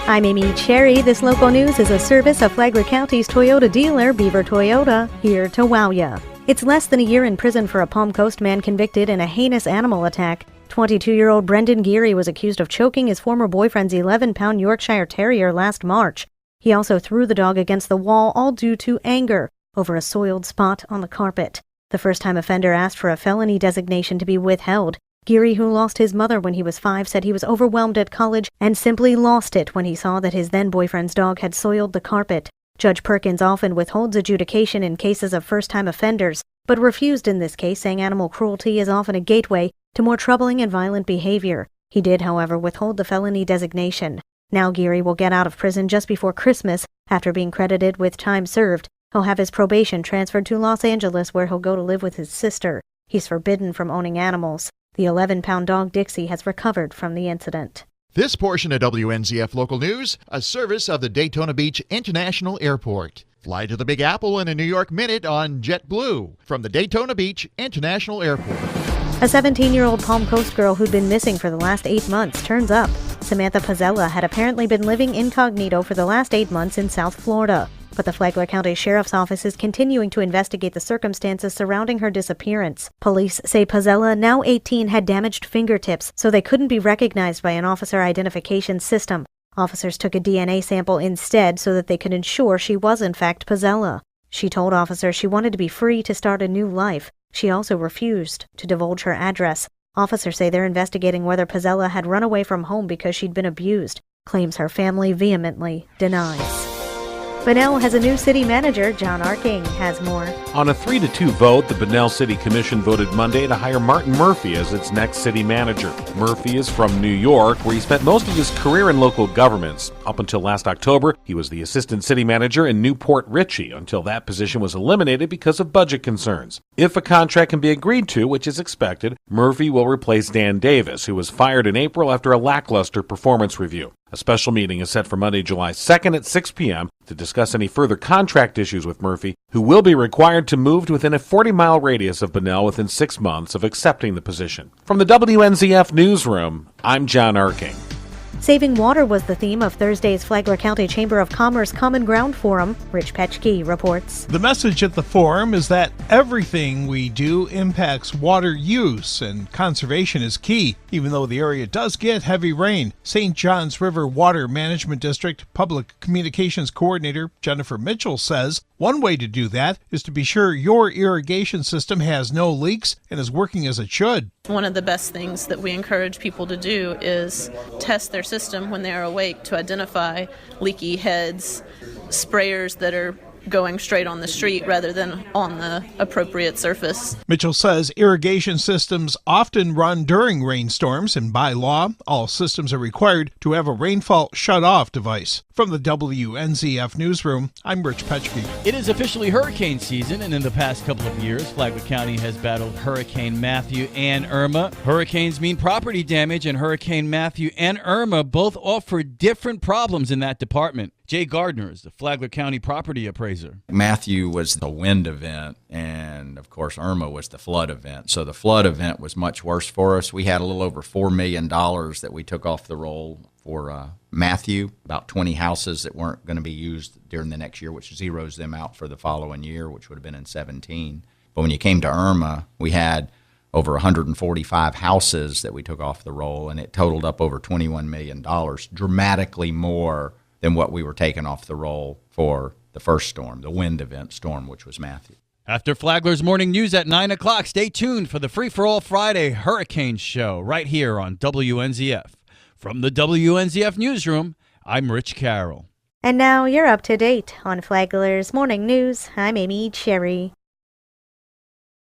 I'm Amy Cherry. This local news is a service of Flagler County's Toyota dealer, Beaver Toyota, here to wow ya. It's less than a year in prison for a Palm Coast man convicted in a heinous animal attack. 22-year-old Brendan Geary was accused of choking his former boyfriend's 11-pound Yorkshire Terrier last March. He also threw the dog against the wall, all due to anger over a soiled spot on the carpet. The first-time offender asked for a felony designation to be withheld. Geary, who lost his mother when he was 5, said he was overwhelmed at college and simply lost it when he saw that his then-boyfriend's dog had soiled the carpet. Judge Perkins often withholds adjudication in cases of first-time offenders, but refused in this case, saying animal cruelty is often a gateway to more troubling and violent behavior. He did, however, withhold the felony designation. Now Geary will get out of prison just before Christmas after being credited with time served. He'll have his probation transferred to Los Angeles, where he'll go to live with his sister. He's forbidden from owning animals. The 11-pound dog Dixie has recovered from the incident. This portion of WNZF Local News, a service of the Daytona Beach International Airport. Fly to the Big Apple in a New York minute on JetBlue from the Daytona Beach International Airport. A 17-year-old Palm Coast girl who'd been missing for the last 8 months turns up. Samantha Pizzella had apparently been living incognito for the last 8 months in South Florida. But the Flagler County Sheriff's Office is continuing to investigate the circumstances surrounding her disappearance. Police say Pizzella, now 18, had damaged fingertips, so they couldn't be recognized by an officer identification system. Officers took a DNA sample instead so that they could ensure she was in fact Pizzella. She told officers she wanted to be free to start a new life. She also refused to divulge her address. Officers say they're investigating whether Pizzella had run away from home because she'd been abused, claims her family vehemently denies. Bunnell has a new city manager. John Arking has more. On a 3-2 vote, the Bunnell City Commission voted Monday to hire Martin Murphy as its next city manager. Murphy is from New York, where he spent most of his career in local governments. Up until last October, he was the assistant city manager in Newport Richey until that position was eliminated because of budget concerns. If a contract can be agreed to, which is expected, Murphy will replace Dan Davis, who was fired in April after a lackluster performance review. A special meeting is set for Monday, July 2nd at 6 p.m. to discuss any further contract issues with Murphy, who will be required to move to within a 40-mile radius of Bunnell within 6 months of accepting the position. From the WNZF Newsroom, I'm John Arking. Saving water was the theme of Thursday's Flagler County Chamber of Commerce Common Ground Forum. Rich Petchke reports. The message at the forum is that everything we do impacts water use, and conservation is key, even though the area does get heavy rain. St. Johns River Water Management District Public Communications Coordinator Jennifer Mitchell says one way to do that is to be sure your irrigation system has no leaks and is working as it should. One of the best things that we encourage people to do is test their system when they are awake to identify leaky heads, sprayers that are going straight on the street rather than on the appropriate surface. Mitchell says irrigation systems often run during rainstorms, and by law, all systems are required to have a rainfall shut-off device. From the WNZF Newsroom, I'm Rich Petchke. It is officially hurricane season, and in the past couple of years, Flagler County has battled Hurricane Matthew and Irma. Hurricanes mean property damage, and Hurricane Matthew and Irma both offer different problems in that department. Jay Gardner is the Flagler County property appraiser. Matthew was the wind event, and of course Irma was the flood event. So the flood event was much worse for us. We had a little over $4 million that we took off the roll for Matthew, about 20 houses that weren't going to be used during the next year, which zeroes them out for the following year, which would have been in 17. But when you came to Irma, we had over 145 houses that we took off the roll, and it totaled up over $21 million, dramatically more than what we were taking off the roll for the first storm, the wind event storm, which was Matthew. After Flagler's morning news at 9 o'clock, stay tuned for the Free for All Friday Hurricane Show right here on WNZF. From the WNZF Newsroom, I'm Rich Carroll. And now you're up to date on Flagler's morning news. I'm Amy Cherry.